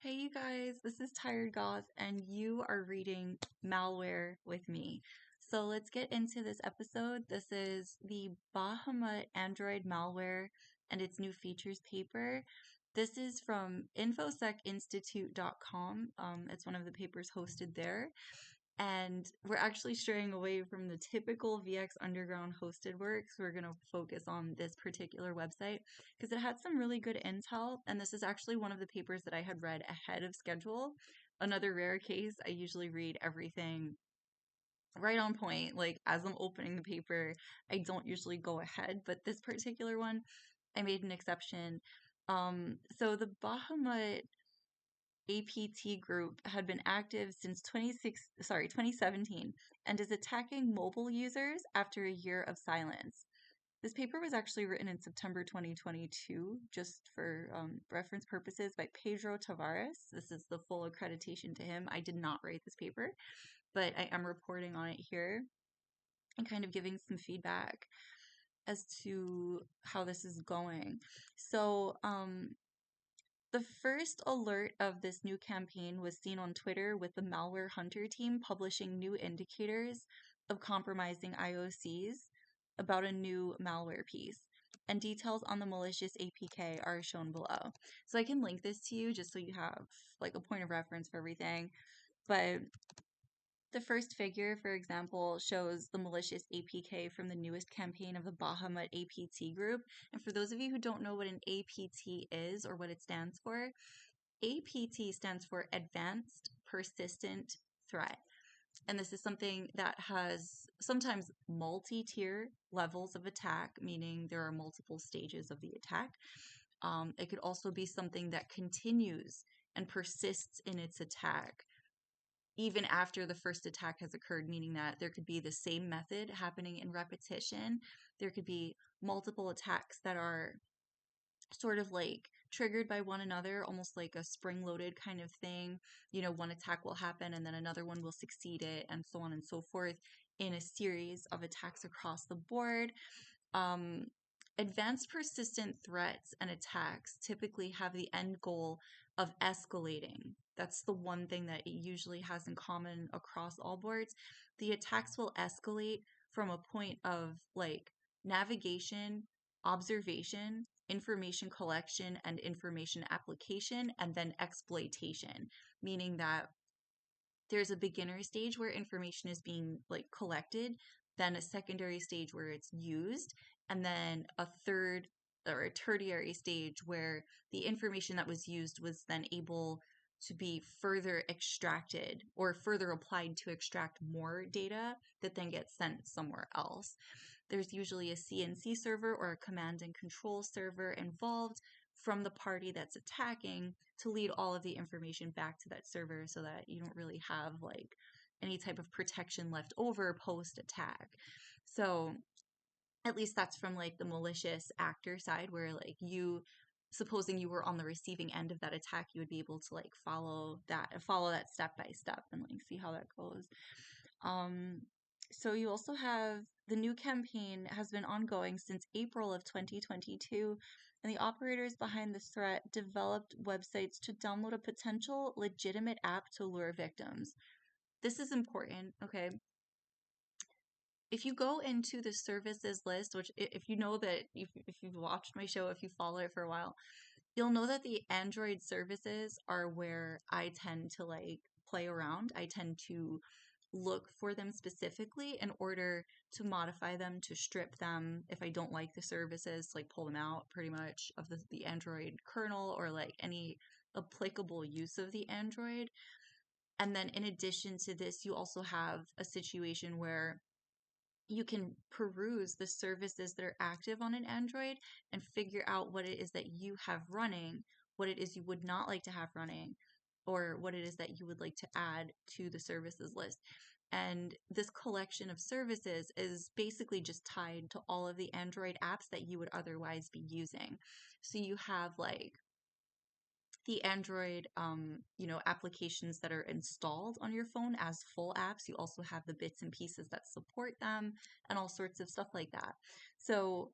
Hey, you guys, this is Tired Goth, and you are reading Malware with me. So let's get into this episode. This is the Bahamut Android malware and its new features paper. This is from infosecinstitute.com. It's one of the papers hosted there. And we're actually straying away from the typical VX Underground hosted works. We're going to focus on this particular website because it had some really good intel. And this is actually one of the papers that I had read ahead of schedule. Another rare case, I usually read everything right on point. Like as I'm opening the paper, I don't usually go ahead, but this particular one, I made an exception. So the Bahamut APT group had been active since 2017 and is attacking mobile users after a year of silence. This paper was actually written in September 2022, just for reference purposes, by Pedro Tavares. This is the full accreditation to him. I did not write this paper, but I am reporting on it here and kind of giving some feedback as to how this is going. So, the first alert of this new campaign was seen on Twitter with the Malware Hunter team publishing new indicators of compromising IOCs about a new malware piece. And details on the malicious APK are shown below. So I can link this to you just so you have like a point of reference for everything. But the first figure, for example, shows the malicious APK from the newest campaign of the Bahamut APT group. And for those of you who don't know what an APT is or what it stands for, APT stands for Advanced Persistent Threat. And this is something that has sometimes multi-tier levels of attack, meaning there are multiple stages of the attack. It could also be something that continues and persists in its attack even after the first attack has occurred, meaning that there could be the same method happening in repetition. There could be multiple attacks that are sort of like triggered by one another, almost like a spring-loaded kind of thing. You know, one attack will happen and then another one will succeed it, and so on and so forth in a series of attacks across the board. Um, Advanced persistent threats and attacks typically have the end goal of escalating. That's the one thing that it usually has in common across all boards. The attacks will escalate from a point of like navigation, observation, information collection, and information application, and then exploitation, meaning that there's a beginner stage where information is being like collected, then a secondary stage where it's used, and then a third or a tertiary stage where the information that was used was then able to be further extracted or further applied to extract more data that then gets sent somewhere else. There's usually a CNC server or a command and control server involved from the party that's attacking to lead all of the information back to that server so that you don't really have like any type of protection left over post attack. So at least that's from like the malicious actor side, where like you, supposing you were on the receiving end of that attack, you would be able to like follow that step by step and like see how that goes. um so you also have the new campaign has been ongoing since April of 2022, and the operators behind this threat developed websites to download a potential legitimate app to lure victims. This is important, okay? If you go into the services list, which if you know that if you've watched my show, if you follow it for a while, you'll know that the Android services are where I tend to like play around. I tend to look for them specifically in order to modify them, to strip them if I don't like the services, like pull them out pretty much of the Android kernel or like any applicable use of the Android. And then in addition to this, you also have a situation where you can peruse the services that are active on an Android and figure out what it is that you have running, what it is you would not like to have running, or what it is that you would like to add to the services list. And this collection of services is basically just tied to all of the Android apps that you would otherwise be using. So you have like the Android, applications that are installed on your phone as full apps. You also have the bits and pieces that support them and all sorts of stuff like that. So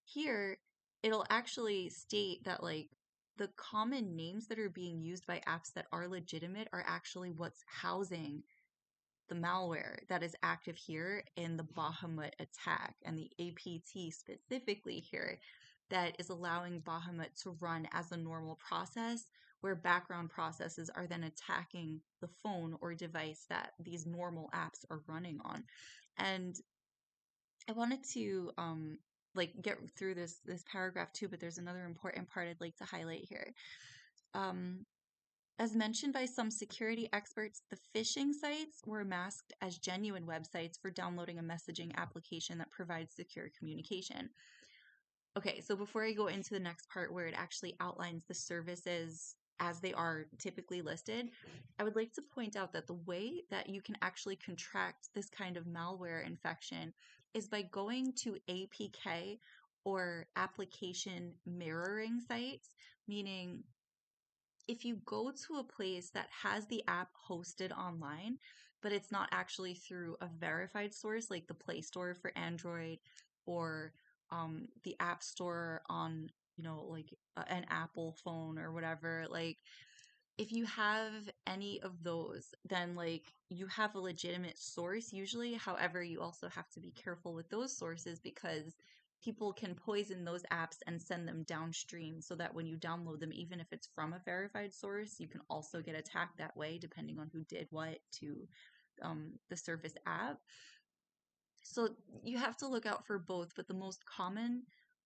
here, it'll actually state that like the common names that are being used by apps that are legitimate are actually what's housing the malware that is active here in the Bahamut attack, and the APT specifically here that is allowing Bahamut to run as a normal process, where background processes are then attacking the phone or device that these normal apps are running on. And I wanted to like get through this paragraph too, but there's another important part I'd like to highlight here. Um, as mentioned by some security experts, the phishing sites were masked as genuine websites for downloading a messaging application that provides secure communication. Okay, so before I go into the next part where it actually outlines the services as they are typically listed, I would like to point out that the way that you can actually contract this kind of malware infection is by going to APK, or application mirroring sites, meaning if you go to a place that has the app hosted online, but it's not actually through a verified source like the Play Store for Android, or the App Store on, like an Apple phone or whatever, like if you have any of those, then like you have a legitimate source usually. However, you also have to be careful with those sources because people can poison those apps and send them downstream, so that when you download them, even if it's from a verified source, you can also get attacked that way depending on who did what to the Surface app. So you have to look out for both, but the most common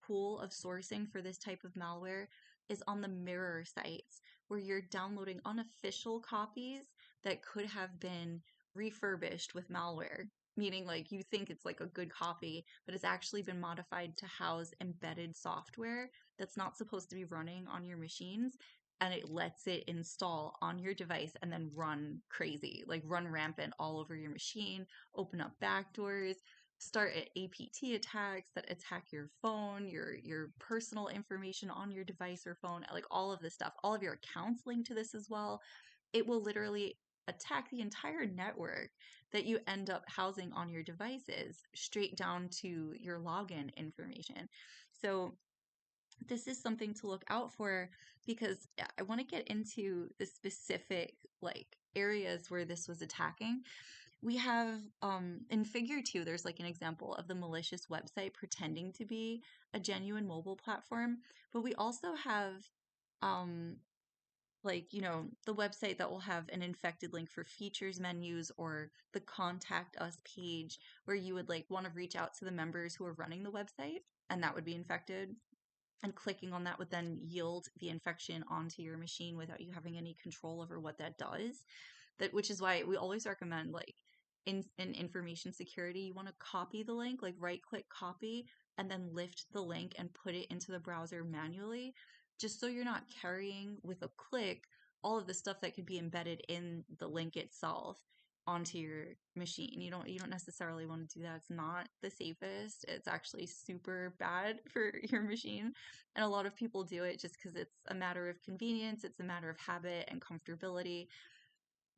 pool of sourcing for this type of malware is on the mirror sites, where you're downloading unofficial copies that could have been refurbished with malware, meaning like you think it's like a good copy, but it's actually been modified to house embedded software that's not supposed to be running on your machines. And it lets it install on your device and then run crazy, like run rampant all over your machine, open up backdoors, start at APT attacks that attack your phone, your personal information on your device or phone, like all of this stuff, all of your accounts linked to this as well. It will literally attack the entire network that you end up housing on your devices, straight down to your login information. So this is something to look out for, because I want to get into the specific like areas where this was attacking. We have in figure 2, there's like an example of the malicious website pretending to be a genuine mobile platform, but we also have um like, the website that will have an infected link for features menus, or the contact us page where you would like want to reach out to the members who are running the website, and that would be infected, and clicking on that would then yield the infection onto your machine without you having any control over what that does. Which is why we always recommend, like in information security, you want to copy the link, like right click copy, and then lift the link and put it into the browser manually, just so you're not carrying with a click all of the stuff that could be embedded in the link itself onto your machine. You don't necessarily want to do that. It's not the safest. It's actually super bad for your machine. And a lot of people do it just because it's a matter of convenience, it's a matter of habit and comfortability.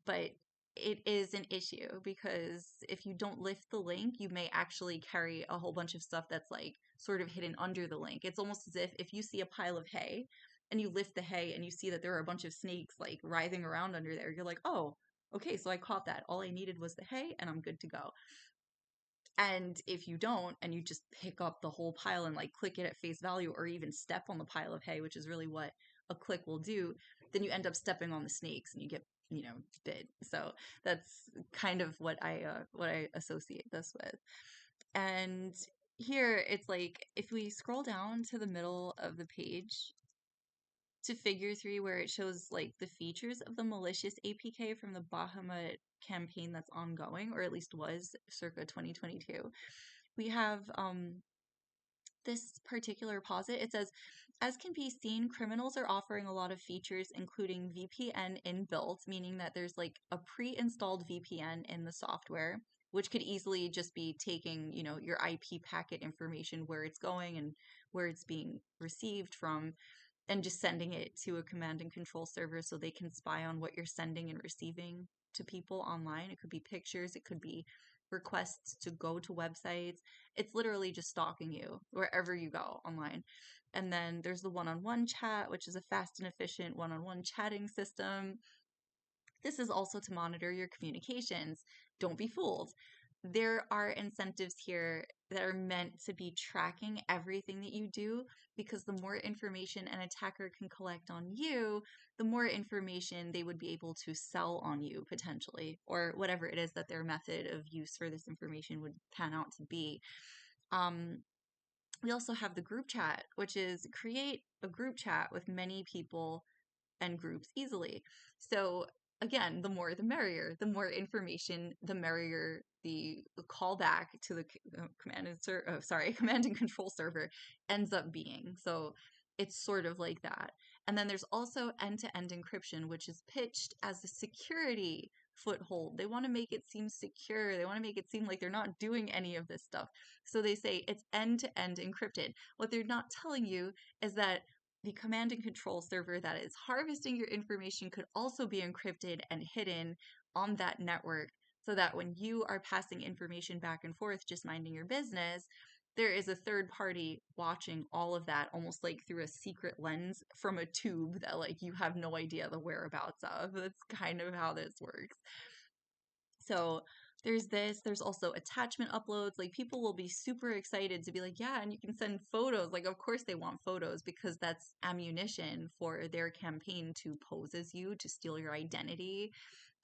But it is an issue, because if you don't lift the link, you may actually carry a whole bunch of stuff that's like sort of hidden under the link. It's almost as if you see a pile of hay and you lift the hay and you see that there are a bunch of snakes like writhing around under there. You're like, oh, okay, so I caught that. All I needed was the hay and I'm good to go. And if you don't, and you just pick up the whole pile and like click it at face value, or even step on the pile of hay, which is really what a click will do, then you end up stepping on the snakes and you get, bit. So that's kind of what I associate this with. And here it's like if we scroll down to the middle of the page to figure 3, where it shows like the features of the malicious APK from the Bahamut campaign that's ongoing, or at least was circa 2022. We have this particular posit. It says, as can be seen, criminals are offering a lot of features, including VPN inbuilt, meaning that there's like a pre-installed VPN in the software, which could easily just be taking, your IP packet information, where it's going and where it's being received from, and just sending it to a command and control server so they can spy on what you're sending and receiving to people online. It could be pictures, it could be requests to go to websites. It's literally just stalking you wherever you go online. And then there's the one-on-one chat, which is a fast and efficient one-on-one chatting system. This is also to monitor your communications. Don't be fooled. There are incentives here that are meant to be tracking everything that you do, because the more information an attacker can collect on you, the more information they would be able to sell on you potentially, or whatever it is that their method of use for this information would pan out to be. Um, we also have the group chat, which is create a group chat with many people and groups easily. So again, the more the merrier. The more information, the merrier the callback to the command and control server ends up being. So it's sort of like that. And then there's also end-to-end encryption, which is pitched as a security foothold. They want to make it seem secure. They want to make it seem like they're not doing any of this stuff. So they say it's end-to-end encrypted. What they're not telling you is that the command and control server that is harvesting your information could also be encrypted and hidden on that network, so that when you are passing information back and forth, just minding your business, there is a third party watching all of that, almost like through a secret lens from a tube that like you have no idea the whereabouts of. That's kind of how this works. So there's this, there's also attachment uploads. Like people will be super excited to be like, yeah, and you can send photos. Like, of course they want photos because that's ammunition for their campaign to pose as you, to steal your identity,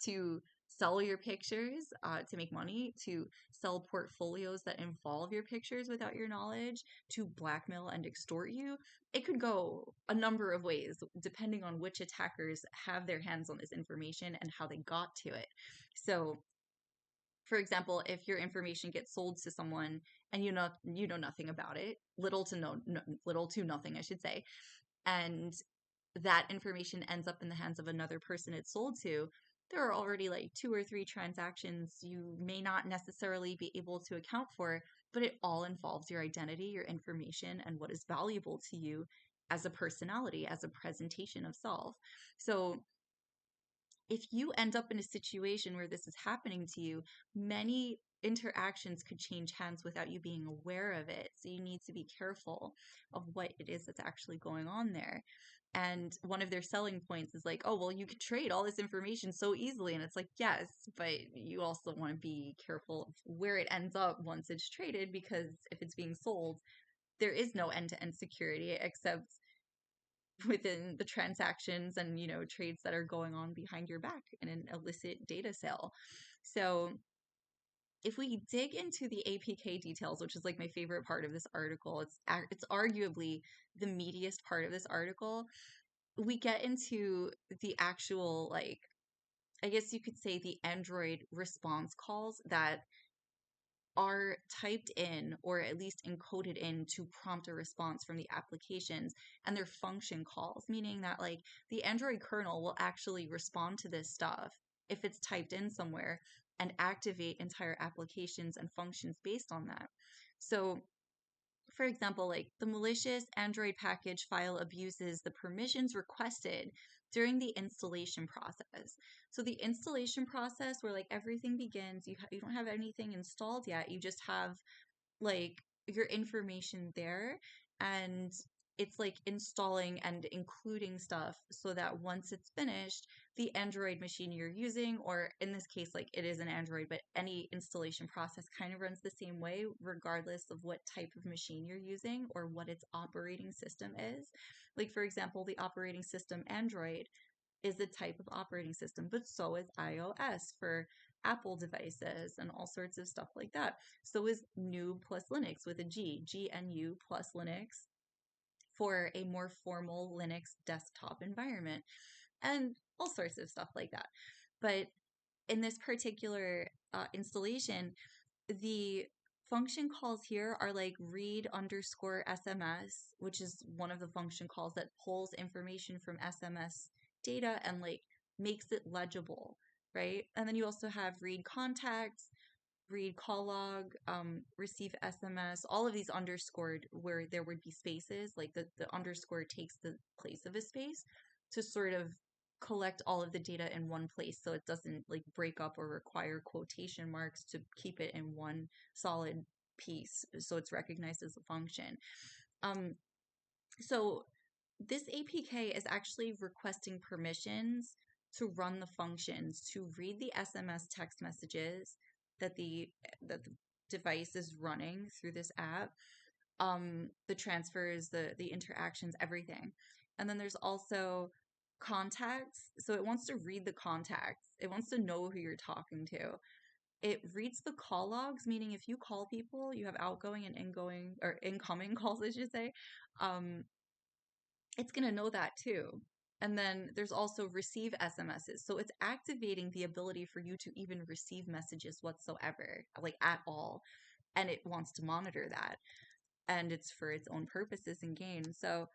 to sell your pictures, to make money, to sell portfolios that involve your pictures without your knowledge, to blackmail and extort you. It could go a number of ways depending on which attackers have their hands on this information and how they got to it. So for example, if your information gets sold to someone and you know nothing about it, little to nothing, I should say, and that information ends up in the hands of another person it's sold to, there are already like 2 or 3 transactions you may not necessarily be able to account for, but it all involves your identity, your information, and what is valuable to you as a personality, as a presentation of self. So if you end up in a situation where this is happening to you, many interactions could change hands without you being aware of it. So you need to be careful of what it is that's actually going on there. And one of their selling points is like, oh, well, you could trade all this information so easily. And it's like, yes, but you also want to be careful of where it ends up once it's traded, because if it's being sold, there is no end-to-end security except within the transactions and trades that are going on behind your back in an illicit data sale. So if we dig into the APK details, which is like my favorite part of this article, it's arguably the meatiest part of this article. We get into the actual, like, I guess you could say the Android response calls that are typed in or at least encoded in to prompt a response from the applications, and they're function calls, meaning that like the Android kernel will actually respond to this stuff if it's typed in somewhere and activate entire applications and functions based on that. So for example, like the malicious Android package file abuses the permissions requested during the installation process. So the installation process where like everything begins, you don't have anything installed yet. You just have like your information there, and it's like installing and including stuff so that once it's finished, the Android machine you're using, or in this case, like it is an Android, but any installation process kind of runs the same way, regardless of what type of machine you're using or what its operating system is. Like, for example, the operating system Android is a type of operating system, but so is iOS for Apple devices and all sorts of stuff like that. So is GNU plus Linux with a G, GNU plus Linux for a more formal Linux desktop environment, and all sorts of stuff like that. But in this particular installation, the function calls here are like read underscore SMS, which is one of the function calls that pulls information from SMS data and like makes it legible, right? And then you also have read contacts, read call log, receive SMS, all of these underscored where there would be spaces, like the underscore takes the place of a space to sort of collect all of the data in one place so it doesn't like break up or require quotation marks to keep it in one solid piece so it's recognized as a function. Um, So this APK is actually requesting permissions to run the functions to read the SMS text messages that the device is running through this app, the transfers, the interactions, everything. And then there's also contacts. So it wants to read the contacts. It wants to know who you're talking to. It reads the call logs, meaning if you call people, you have outgoing and ingoing or incoming calls, I should say. It's going to know that too. And then there's also receive SMSs. So it's activating the ability for you to even receive messages whatsoever, like at all. And it wants to monitor that. And it's for its own purposes and gain. So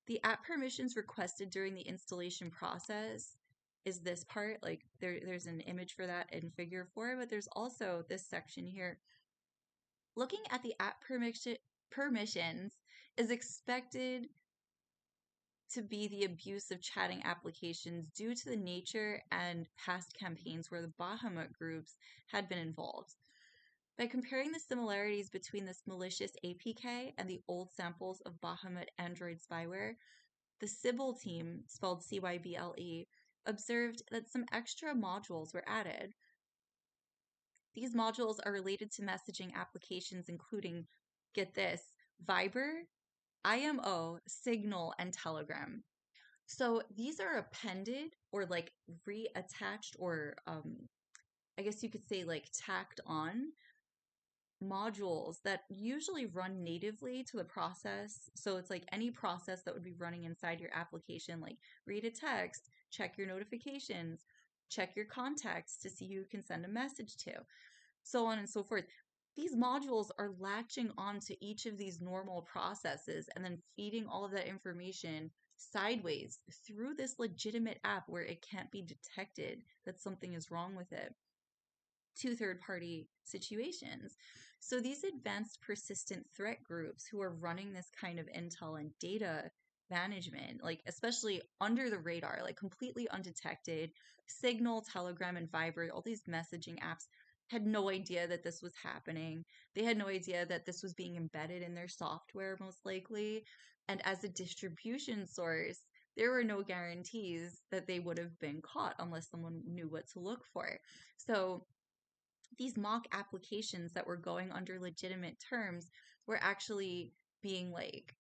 the app permissions requested during the installation process is this part. Like there's an image for that in figure 4, but there's also this section here. Looking at the app permissions is expected to be the abuse of chatting applications due to the nature and past campaigns where the Bahamut groups had been involved. By comparing the similarities between this malicious APK and the old samples of Bahamut Android spyware, the Sybil team, spelled Cyble, observed that some extra modules were added. These modules are related to messaging applications including, get this, Viber, IMO, Signal, and Telegram. So these are appended or like reattached or I guess you could say like tacked on modules that usually run natively to the process. So it's like any process that would be running inside your application, like read a text, check your notifications, check your contacts to see who you can send a message to, so on and so forth. These modules are latching onto each of these normal processes and then feeding all of that information sideways through this legitimate app where it can't be detected that something is wrong with it to third party situations. So these advanced persistent threat groups who are running this kind of intel and data management, like especially under the radar, like completely undetected, Signal, Telegram, and Viber, all these messaging apps had no idea that this was happening. They had no idea that this was being embedded in their software, most likely. And as a distribution source, there were no guarantees that they would have been caught unless someone knew what to look for. So these mock applications that were going under legitimate terms were actually being like,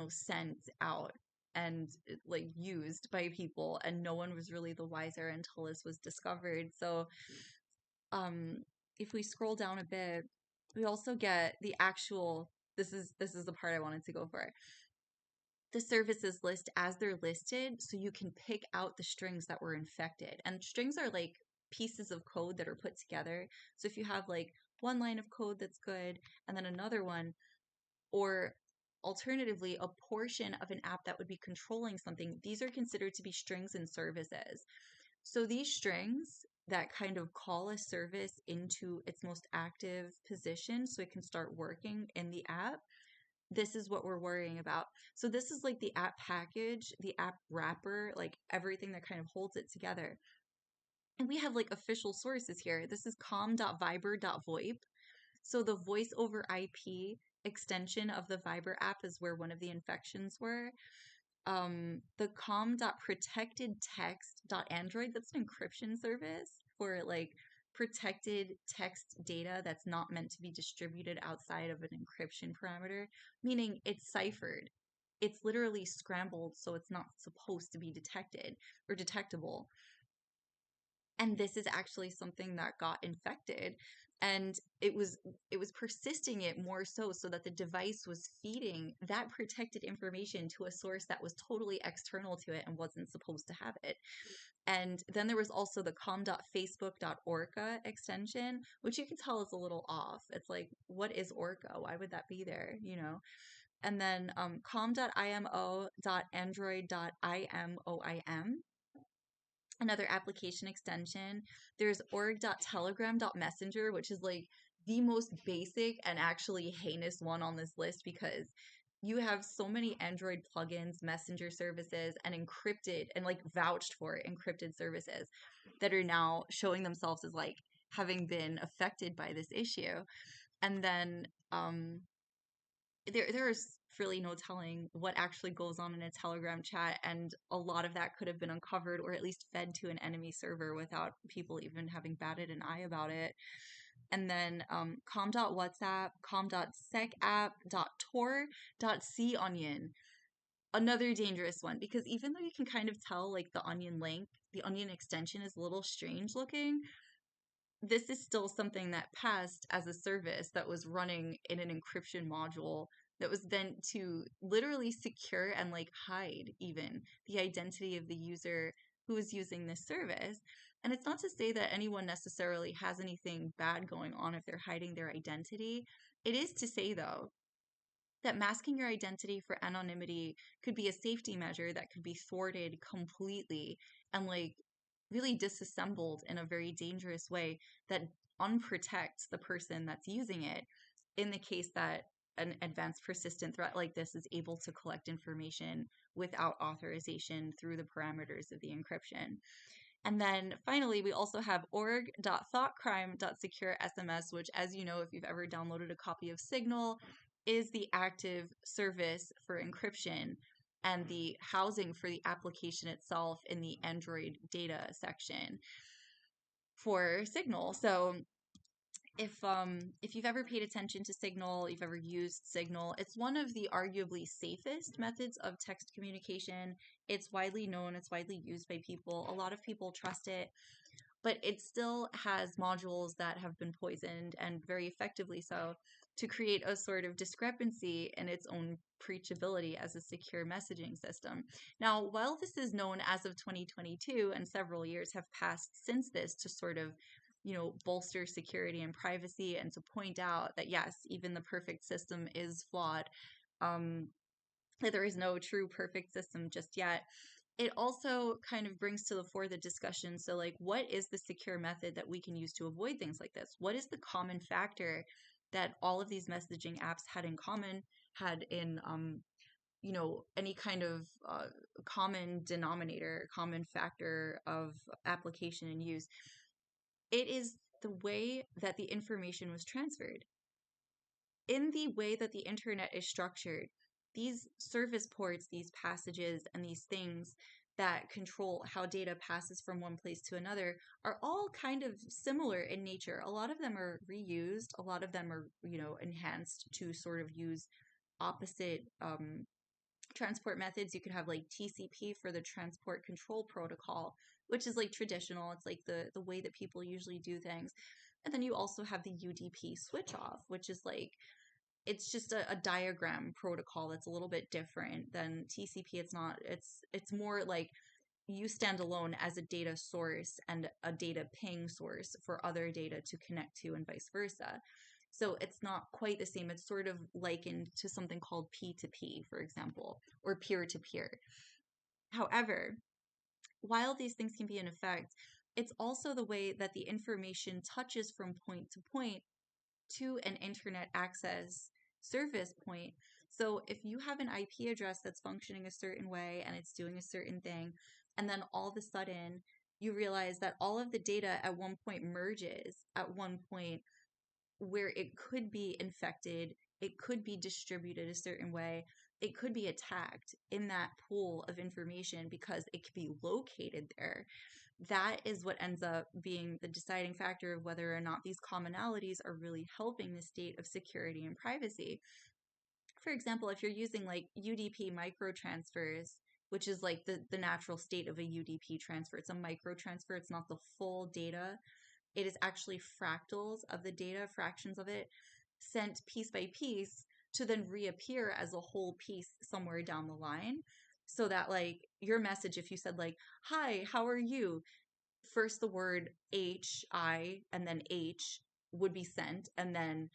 sent out and like used by people, and no one was really the wiser until this was discovered. So um if we scroll down a bit, we also get the actual, this is the part I wanted to go for, the services list as they're listed, so you can pick out the strings that were infected. And strings are like pieces of code that are put together. So if you have like one line of code that's good and then another one, or alternatively a portion of an app that would be controlling something, these are considered to be strings and services. So these strings that kind of call a service into its most active position so it can start working in the app, this is what we're worrying about. So this is like the app package, the app wrapper, like everything that kind of holds it together. And we have like official sources here. This is com.viber.voip. So the voice over IP extension of the Viber app is where one of the infections were. The com.protectedtext.android, that's an encryption service for like protected text data that's not meant to be distributed outside of an encryption parameter, meaning it's ciphered. It's literally scrambled, so it's not supposed to be detected or detectable. And this is actually something that got infected, and it was persisting it more so that the device was feeding that protected information to a source that was totally external to it and wasn't supposed to have it. And then there was also the com.facebook.orca extension, which you can tell is a little off. It's like, what is orca? Why would that be there, and then com.imo.android.imoim, another application extension. There's org.telegram.messenger, which is like the most basic and actually heinous one on this list because you have so many Android plugins, messenger services, and encrypted and like vouched for encrypted services that are now showing themselves as like having been affected by this issue. And then there's really no telling what actually goes on in a Telegram chat, and a lot of that could have been uncovered or at least fed to an enemy server without people even having batted an eye about it. And then com.whatsapp, com.secapp.tor, .conion, another dangerous one, because even though you can kind of tell like the onion link, the onion extension is a little strange looking, this is still something that passed as a service that was running in an encryption module that was then to literally secure and like hide even the identity of the user who is using this service. And it's not to say that anyone necessarily has anything bad going on if they're hiding their identity. It is to say, though, that masking your identity for anonymity could be a safety measure that could be thwarted completely and like really disassembled in a very dangerous way that unprotects the person that's using it in the case that an advanced persistent threat like this is able to collect information without authorization through the parameters of the encryption. And then finally, we also have org.thoughtcrime.secure.sms, which, as you know, if you've ever downloaded a copy of Signal, is the active service for encryption and the housing for the application itself in the Android data section for Signal. So if you've ever paid attention to Signal, you've ever used Signal, it's one of the arguably safest methods of text communication. It's widely known, it's widely used by people. A lot of people trust it, but it still has modules that have been poisoned, and very effectively so, to create a sort of discrepancy in its own preachability as a secure messaging system. Now, while this is known as of 2022, and several years have passed since this to sort of bolster security and privacy and to point out that yes, even the perfect system is flawed, that there is no true perfect system just yet. It also kind of brings to the fore the discussion. So like, what is the secure method that we can use to avoid things like this? What is the common factor that all of these messaging apps had in common, had in any kind of common denominator, common factor of application and use? It is the way that the information was transferred. In the way that the internet is structured, these service ports, these passages, and these things that control how data passes from one place to another are all kind of similar in nature. A lot of them are reused, a lot of them are, enhanced to sort of use opposite transport methods. You could have like TCP for the transport control protocol, which is like traditional. It's like the way that people usually do things. And then you also have the UDP switch off, which is like, it's just a diagram protocol that's a little bit different than TCP. It's more like you stand alone as a data source and a data ping source for other data to connect to, and vice versa. So it's not quite the same. It's sort of likened to something called P2P, for example, or peer-to-peer. However, while these things can be in effect, it's also the way that the information touches from point to point to an internet access service point. So if you have an IP address that's functioning a certain way and it's doing a certain thing, and then all of a sudden you realize that all of the data at one point merges at one point where it could be infected, it could be distributed a certain way, it could be attacked in that pool of information because it could be located there. That is what ends up being the deciding factor of whether or not these commonalities are really helping the state of security and privacy. For example, if you're using like UDP microtransfers, which is like the natural state of a UDP transfer, it's a microtransfer, it's not the full data. It is actually fractals of the data, fractions of it, sent piece by piece to then reappear as a whole piece somewhere down the line. So that like your message, if you said like, hi, how are you? First the word H, I, and then H would be sent, and then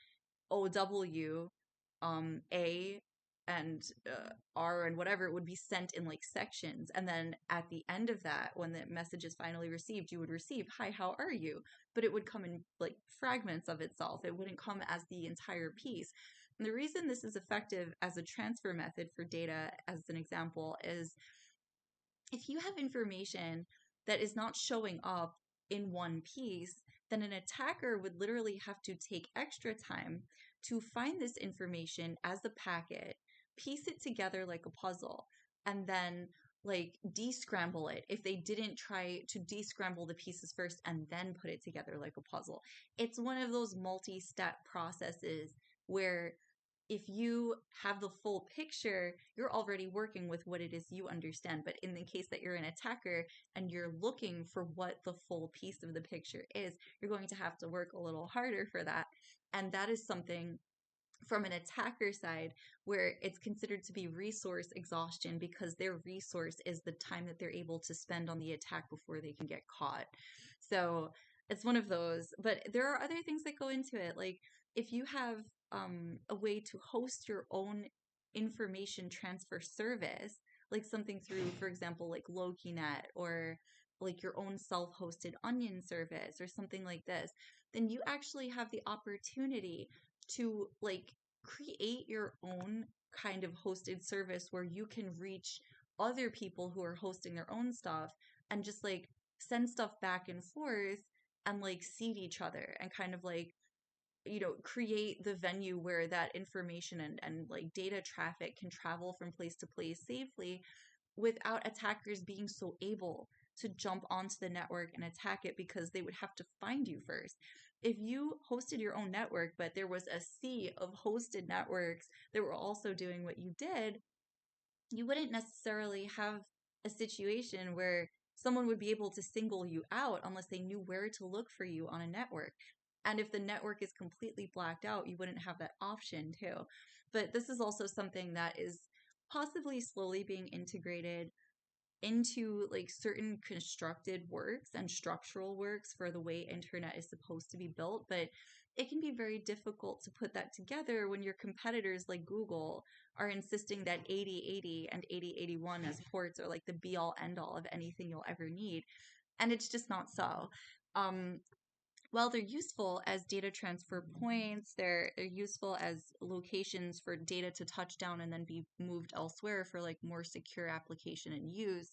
OW, A, and R, and whatever, it would be sent in like sections. And then at the end of that, when the message is finally received, you would receive, hi, how are you? But it would come in like fragments of itself. It wouldn't come as the entire piece. And the reason this is effective as a transfer method for data, as an example, is if you have information that is not showing up in one piece, then an attacker would literally have to take extra time to find this information as a packet, piece it together like a puzzle, and then like descramble it if they didn't try to descramble the pieces first and then put it together like a puzzle. It's one of those multi-step processes where if you have the full picture, you're already working with what it is you understand. But in the case that you're an attacker and you're looking for what the full piece of the picture is, you're going to have to work a little harder for that. And that is something from an attacker side where it's considered to be resource exhaustion because their resource is the time that they're able to spend on the attack before they can get caught. So it's one of those, but there are other things that go into it. Like if you have a way to host your own information transfer service, like something through, for example, like LokiNet or like your own self-hosted onion service or something like this, then you actually have the opportunity to like create your own kind of hosted service where you can reach other people who are hosting their own stuff and just like send stuff back and forth and like seed each other and kind of like create the venue where that information and like data traffic can travel from place to place safely without attackers being so able to jump onto the network and attack it because they would have to find you first. If you hosted your own network, but there was a sea of hosted networks that were also doing what you did, you wouldn't necessarily have a situation where someone would be able to single you out unless they knew where to look for you on a network. And if the network is completely blacked out, you wouldn't have that option too. But this is also something that is possibly slowly being integrated into like certain constructed works and structural works for the way internet is supposed to be built, but it can be very difficult to put that together when your competitors like Google are insisting that 8080 and 8081 as ports are like the be all end all of anything you'll ever need, and it's just not so. um while they're useful as data transfer points, they're useful as locations for data to touch down and then be moved elsewhere for like more secure application and use.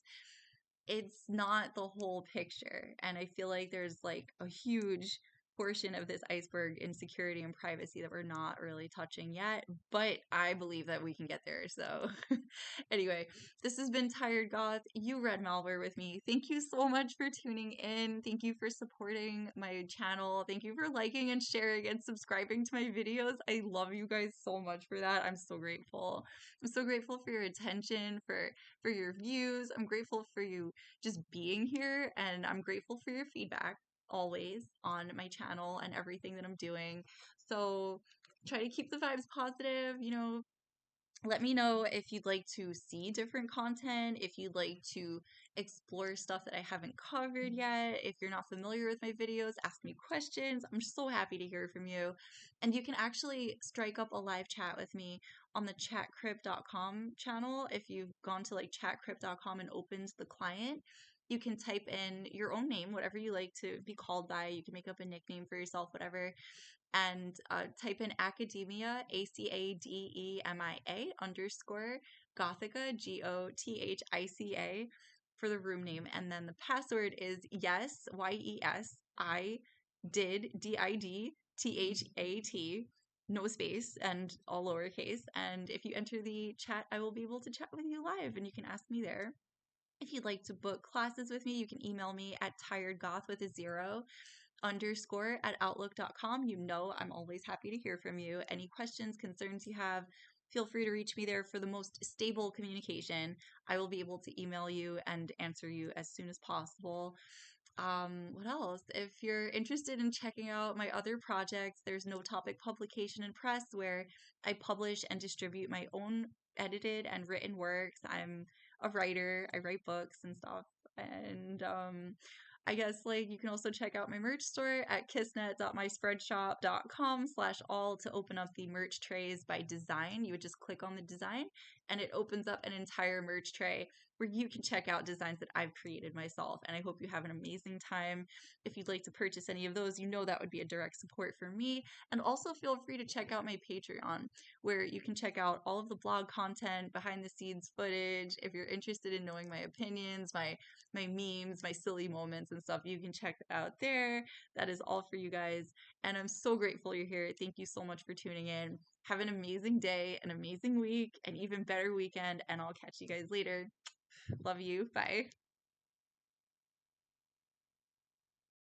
It's not the whole picture. And I feel like there's like a huge portion of this iceberg in security and privacy that we're not really touching yet, but I believe that we can get there. So anyway, this has been Tired Goth. You read malware with me. Thank you so much for tuning in. Thank you for supporting my channel. Thank you for liking and sharing and subscribing to my videos. I love you guys so much for that. I'm so grateful. I'm so grateful for your attention, for your views. I'm grateful for you just being here, and I'm grateful for your feedback always on my channel and everything that I'm doing. So try to keep the vibes positive, let me know if you'd like to see different content, if you'd like to explore stuff that I haven't covered yet. If you're not familiar with my videos, ask me questions. I'm so happy to hear from you. And you can actually strike up a live chat with me on the chatcrypt.com channel. If you've gone to like chatcrypt.com and opened the client, you can type in your own name, whatever you like to be called by. You can make up a nickname for yourself, whatever, and type in academia, ACADEMIA _ Gothica, GOTHICA, for the room name. And then the password is yes, YES, I did, DIDTHAT, no space and all lowercase. And if you enter the chat, I will be able to chat with you live and you can ask me there. If you'd like to book classes with me, you can email me at tiredgoth with a 0 _ at outlook.com. I'm always happy to hear from you. Any questions, concerns you have, feel free to reach me there for the most stable communication. I will be able to email you and answer you as soon as possible. What else? If you're interested in checking out my other projects, there's No Topic Publication and Press, where I publish and distribute my own edited and written works. I'm a writer. I write books and stuff. And I guess like you can also check out my merch store at kissnet.myspreadshop.com/all to open up the merch trays by design. You would just click on the design and it opens up an entire merch tray. where you can check out designs that I've created myself. And I hope you have an amazing time. If you'd like to purchase any of those, that would be a direct support for me. And also feel free to check out my Patreon, where you can check out all of the blog content, behind the scenes footage. If you're interested in knowing my opinions, my memes, my silly moments and stuff, you can check out there. That is all for you guys. And I'm so grateful you're here. Thank you so much for tuning in. Have an amazing day, an amazing week, an even better weekend, and I'll catch you guys later. Love you. Bye.